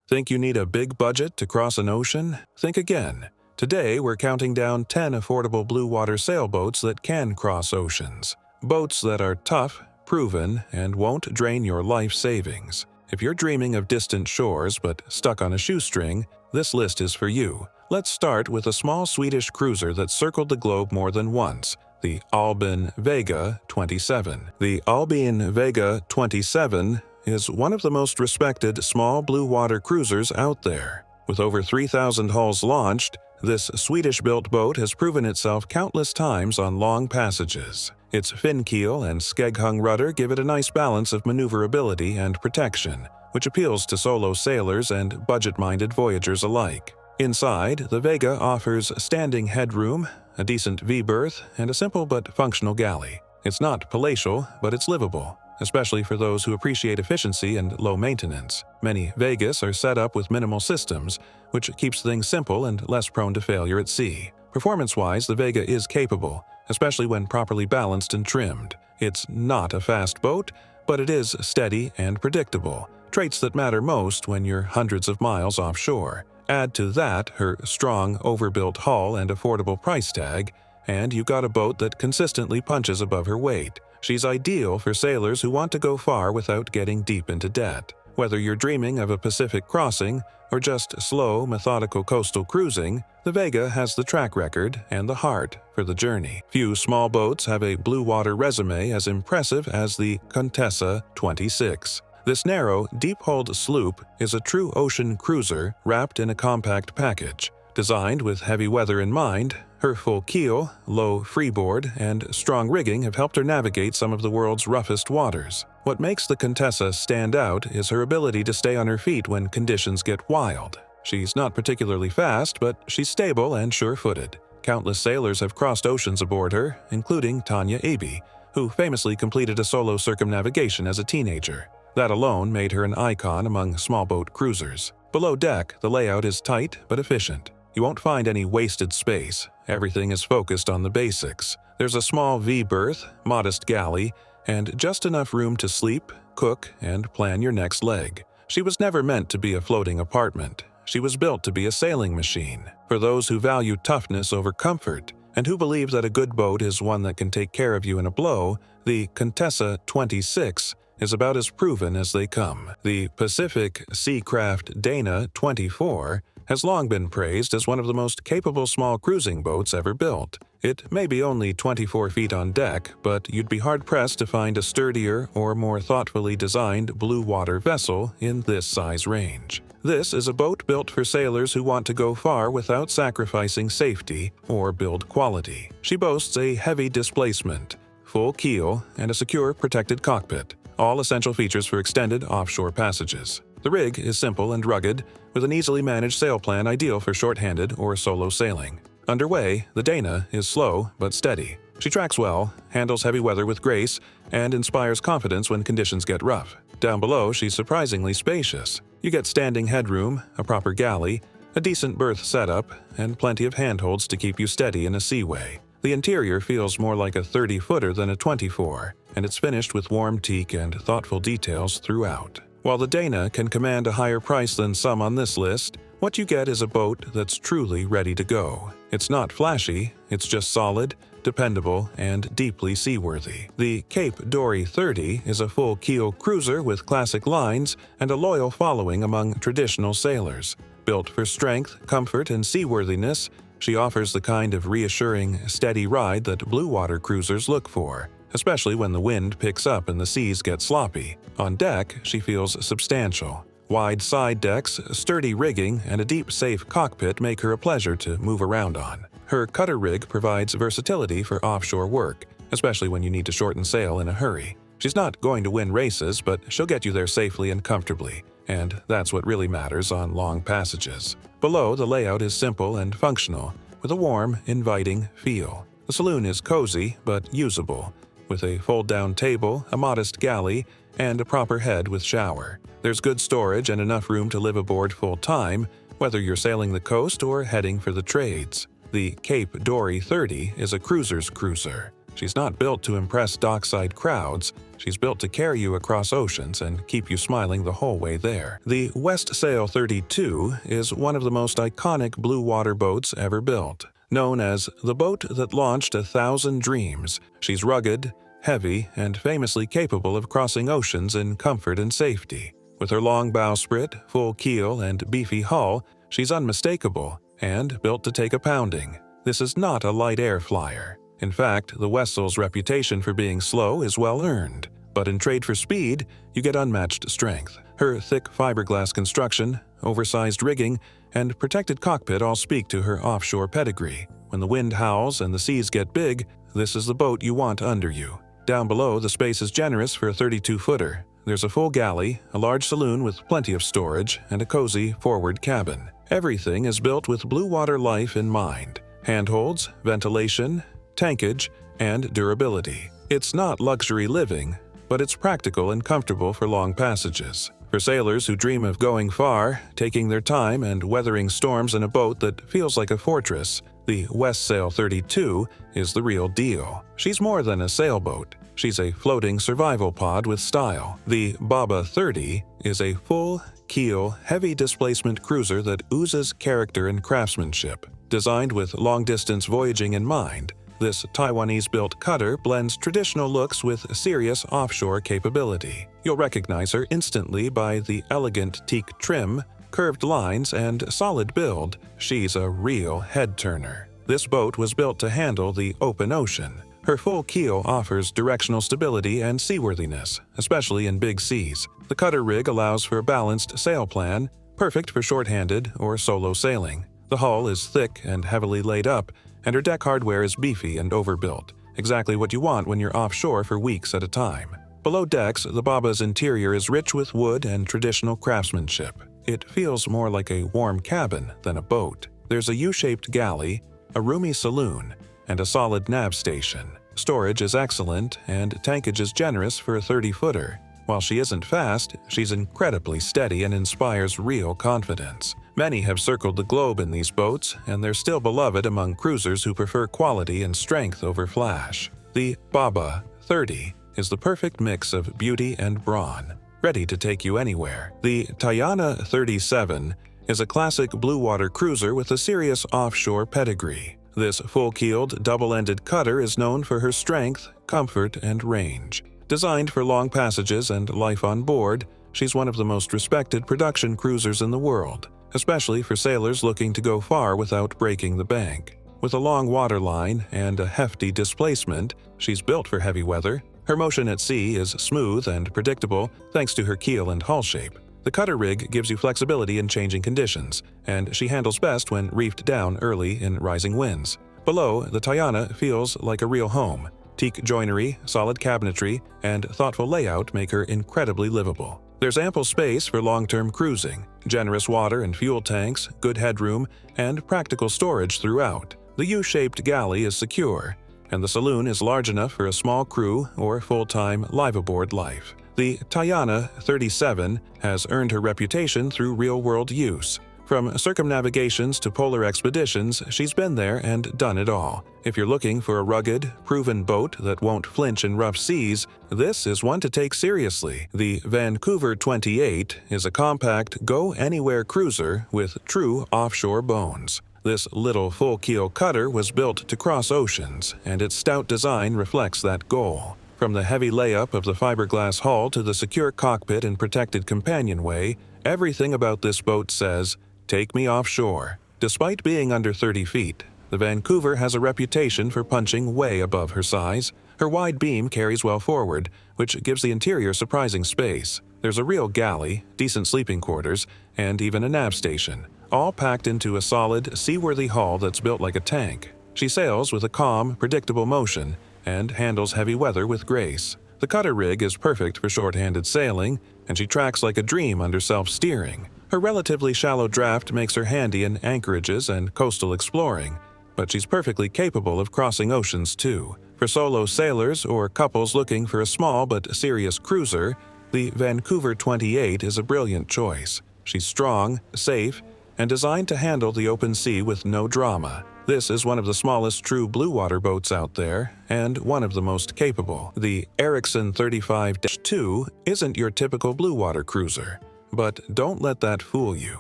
Think you need a big budget to cross an ocean? Think again. Today, we're counting down 10 affordable Bluewater sailboats that can cross oceans. Boats that are tough, proven, and won't drain your life savings. If you're dreaming of distant shores but stuck on a shoestring, this list is for you. Let's start with a small Swedish cruiser that circled the globe more than once, the Albin Vega 27. The Albin Vega 27 is one of the most respected small blue water cruisers out there. With over 3,000 hulls launched, this Swedish-built boat has proven itself countless times on long passages. Its fin keel and skeg-hung rudder give it a nice balance of maneuverability and protection, which appeals to solo sailors and budget-minded voyagers alike. Inside, the Vega offers standing headroom, a decent V-berth, and a simple but functional galley. It's not palatial, but it's livable, especially for those who appreciate efficiency and low maintenance. Many Vegas are set up with minimal systems, which keeps things simple and less prone to failure at sea. Performance-wise, the Vega is capable, especially when properly balanced and trimmed. It's not a fast boat, but it is steady and predictable, traits that matter most when you're hundreds of miles offshore. Add to that her strong, overbuilt hull and affordable price tag, and you got a boat that consistently punches above her weight. She's ideal for sailors who want to go far without getting deep into debt. Whether you're dreaming of a Pacific crossing or just slow, methodical coastal cruising, the Vega has the track record and the heart for the journey. Few small boats have a blue water resume as impressive as the Contessa 26. This narrow, deep-hulled sloop is a true ocean cruiser wrapped in a compact package. Designed with heavy weather in mind, her full keel, low freeboard, and strong rigging have helped her navigate some of the world's roughest waters. What makes the Contessa stand out is her ability to stay on her feet when conditions get wild. She's not particularly fast, but she's stable and sure-footed. Countless sailors have crossed oceans aboard her, including Tayana, who famously completed a solo circumnavigation as a teenager. That alone made her an icon among small boat cruisers. Below deck, the layout is tight but efficient. You won't find any wasted space. Everything is focused on the basics. There's a small V-berth, modest galley, and just enough room to sleep, cook, and plan your next leg. She was never meant to be a floating apartment. She was built to be a sailing machine. For those who value toughness over comfort, and who believe that a good boat is one that can take care of you in a blow, the Contessa 26 is about as proven as they come. The Pacific Seacraft Dana 24 has long been praised as one of the most capable small cruising boats ever built. It may be only 24 feet on deck, but you'd be hard-pressed to find a sturdier or more thoughtfully designed blue water vessel in this size range. This is a boat built for sailors who want to go far without sacrificing safety or build quality. She boasts a heavy displacement, full keel, and a secure, protected cockpit, all essential features for extended offshore passages. The rig is simple and rugged, with an easily managed sail plan ideal for short-handed or solo sailing. Underway, the Dana is slow but steady. She tracks well, handles heavy weather with grace, and inspires confidence when conditions get rough. Down below, she's surprisingly spacious. You get standing headroom, a proper galley, a decent berth setup, and plenty of handholds to keep you steady in a seaway. The interior feels more like a 30-footer than a 24, and it's finished with warm teak and thoughtful details throughout. While the Dana can command a higher price than some on this list, what you get is a boat that's truly ready to go. It's not flashy, it's just solid, dependable, and deeply seaworthy. The Cape Dory 30 is a full-keel cruiser with classic lines and a loyal following among traditional sailors. Built for strength, comfort, and seaworthiness, she offers the kind of reassuring, steady ride that blue water cruisers look for, especially when the wind picks up and the seas get sloppy. On deck, she feels substantial. Wide side decks, sturdy rigging, and a deep, safe cockpit make her a pleasure to move around on. Her cutter rig provides versatility for offshore work, especially when you need to shorten sail in a hurry. She's not going to win races, but she'll get you there safely and comfortably, and that's what really matters on long passages. Below, the layout is simple and functional, with a warm, inviting feel. The saloon is cozy but usable, with a fold-down table, a modest galley, and a proper head with shower. There's good storage and enough room to live aboard full-time, whether you're sailing the coast or heading for the trades. The Cape Dory 30 is a cruiser's cruiser. She's not built to impress dockside crowds, She's built to carry you across oceans and keep you smiling the whole way there. The Westsail 32 is one of the most iconic blue water boats ever built. Known as the boat that launched 1,000 dreams, she's rugged, heavy, and famously capable of crossing oceans in comfort and safety. With her long bowsprit, full keel, and beefy hull, she's unmistakable and built to take a pounding. This is not a light air flyer. In fact, the Westsail's reputation for being slow is well earned, but in trade for speed, you get unmatched strength. Her thick fiberglass construction, oversized rigging, and protected cockpit all speak to her offshore pedigree. When the wind howls and the seas get big, this is the boat you want under you. Down below, the space is generous for a 32-footer. There's a full galley, a large saloon with plenty of storage, and a cozy forward cabin. Everything is built with blue water life in mind: handholds, ventilation, tankage, and durability. It's not luxury living, but it's practical and comfortable for long passages. For sailors who dream of going far, taking their time, and weathering storms in a boat that feels like a fortress, the Westsail 32 is the real deal. She's more than a sailboat. She's a floating survival pod with style. The Baba 30 is a full-keel, heavy-displacement cruiser that oozes character and craftsmanship. Designed with long-distance voyaging in mind, this Taiwanese-built cutter blends traditional looks with serious offshore capability. You'll recognize her instantly by the elegant teak trim, curved lines, and solid build. She's a real head-turner. This boat was built to handle the open ocean. Her full keel offers directional stability and seaworthiness, especially in big seas. The cutter rig allows for a balanced sail plan, perfect for shorthanded or solo sailing. The hull is thick and heavily laid up, and her deck hardware is beefy and overbuilt, exactly what you want when you're offshore for weeks at a time. Below decks, the Baba's interior is rich with wood and traditional craftsmanship. It feels more like a warm cabin than a boat. There's a U-shaped galley, a roomy saloon, and a solid nav station. Storage is excellent, and tankage is generous for a 30-footer. While she isn't fast, she's incredibly steady and inspires real confidence. Many have circled the globe in these boats, and they're still beloved among cruisers who prefer quality and strength over flash. The Baba 30 is the perfect mix of beauty and brawn, ready to take you anywhere. The Tayana 37 is a classic blue water cruiser with a serious offshore pedigree. This full-keeled, double-ended cutter is known for her strength, comfort, and range. Designed for long passages and life on board, she's one of the most respected production cruisers in the world, especially for sailors looking to go far without breaking the bank. With a long waterline and a hefty displacement, she's built for heavy weather. Her motion at sea is smooth and predictable thanks to her keel and hull shape. The cutter rig gives you flexibility in changing conditions, and she handles best when reefed down early in rising winds. Below, the Tayana feels like a real home. Teak joinery, solid cabinetry, and thoughtful layout make her incredibly livable. There's ample space for long-term cruising, generous water and fuel tanks, good headroom, and practical storage throughout. The U-shaped galley is secure, and the saloon is large enough for a small crew or full-time live-aboard life. The Tayana 37 has earned her reputation through real-world use. From circumnavigations to polar expeditions, she's been there and done it all. If you're looking for a rugged, proven boat that won't flinch in rough seas, this is one to take seriously. The Vancouver 28 is a compact, go-anywhere cruiser with true offshore bones. This little full-keel cutter was built to cross oceans, and its stout design reflects that goal. From the heavy layup of the fiberglass hull to the secure cockpit and protected companionway, everything about this boat says, "Take me offshore." Despite being under 30 feet, the Vancouver has a reputation for punching way above her size. Her wide beam carries well forward, which gives the interior surprising space. There's a real galley, decent sleeping quarters, and even a nav station, all packed into a solid, seaworthy hull that's built like a tank. She sails with a calm, predictable motion, and handles heavy weather with grace. The cutter rig is perfect for short-handed sailing, and she tracks like a dream under self-steering. Her relatively shallow draft makes her handy in anchorages and coastal exploring, but she's perfectly capable of crossing oceans too. For solo sailors or couples looking for a small but serious cruiser, the Vancouver 28 is a brilliant choice. She's strong, safe, and designed to handle the open sea with no drama. This is one of the smallest true blue water boats out there, and one of the most capable. The Ericson 35-2 isn't your typical blue water cruiser, but don't let that fool you.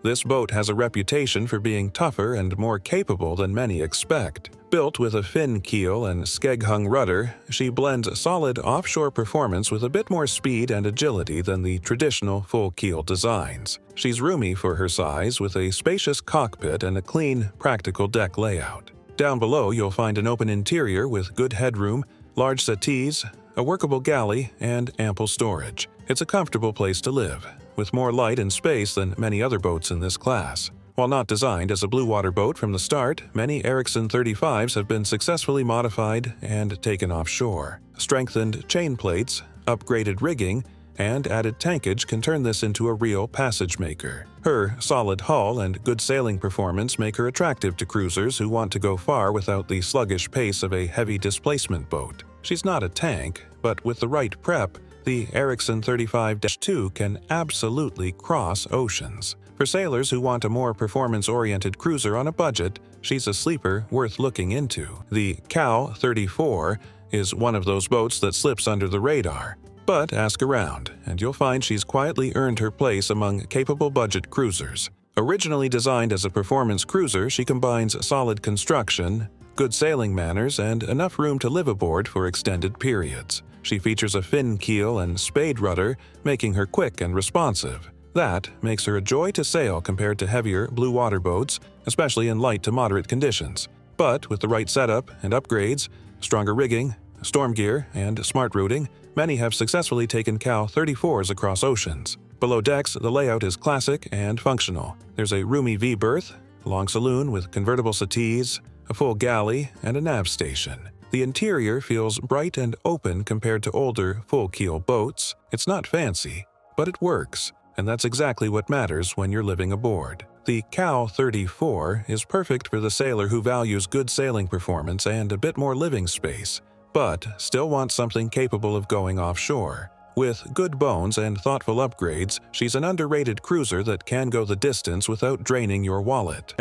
This boat has a reputation for being tougher and more capable than many expect. Built with a fin keel and skeg-hung rudder, she blends solid offshore performance with a bit more speed and agility than the traditional full-keel designs. She's roomy for her size, with a spacious cockpit and a clean, practical deck layout. Down below, you'll find an open interior with good headroom, large settees, a workable galley, and ample storage. It's a comfortable place to live, with more light and space than many other boats in this class. While not designed as a blue water boat from the start, many Ericson 35s have been successfully modified and taken offshore. Strengthened chain plates, upgraded rigging, and added tankage can turn this into a real passage maker. Her solid hull and good sailing performance make her attractive to cruisers who want to go far without the sluggish pace of a heavy displacement boat. She's not a tank, but with the right prep, the Ericson 35-2 can absolutely cross oceans. For sailors who want a more performance-oriented cruiser on a budget, she's a sleeper worth looking into. The Cow 34 is one of those boats that slips under the radar. But ask around, and you'll find she's quietly earned her place among capable budget cruisers. Originally designed as a performance cruiser, she combines solid construction, good sailing manners, and enough room to live aboard for extended periods. She features a fin keel and spade rudder, making her quick and responsive. That makes her a joy to sail compared to heavier blue water boats, especially in light to moderate conditions. But with the right setup and upgrades, stronger rigging, storm gear, and smart routing, many have successfully taken Cow 34s across oceans. Below decks, the layout is classic and functional. There's a roomy V-berth, a long saloon with convertible settees, a full galley, and a nav station. The interior feels bright and open compared to older, full-keel boats. It's not fancy, but it works, and that's exactly what matters when you're living aboard. The Cow 34 is perfect for the sailor who values good sailing performance and a bit more living space, but still wants something capable of going offshore. With good bones and thoughtful upgrades, she's an underrated cruiser that can go the distance without draining your wallet.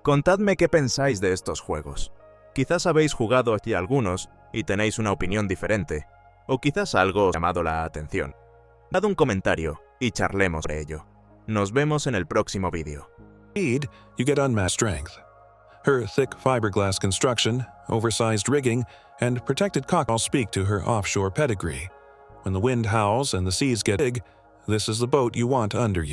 Contadme qué pensáis de estos juegos. Quizás habéis jugado aquí algunos y tenéis una opinión diferente, o quizás algo os ha llamado la atención. Dad un comentario y charlemos sobre ello. Nos vemos en el próximo vídeo. Speed, you get unmatched strength. Her thick fiberglass construction, oversized rigging, and protected cockpit all speak to her offshore pedigree. When the wind howls and the seas get big, this is the boat you want under you.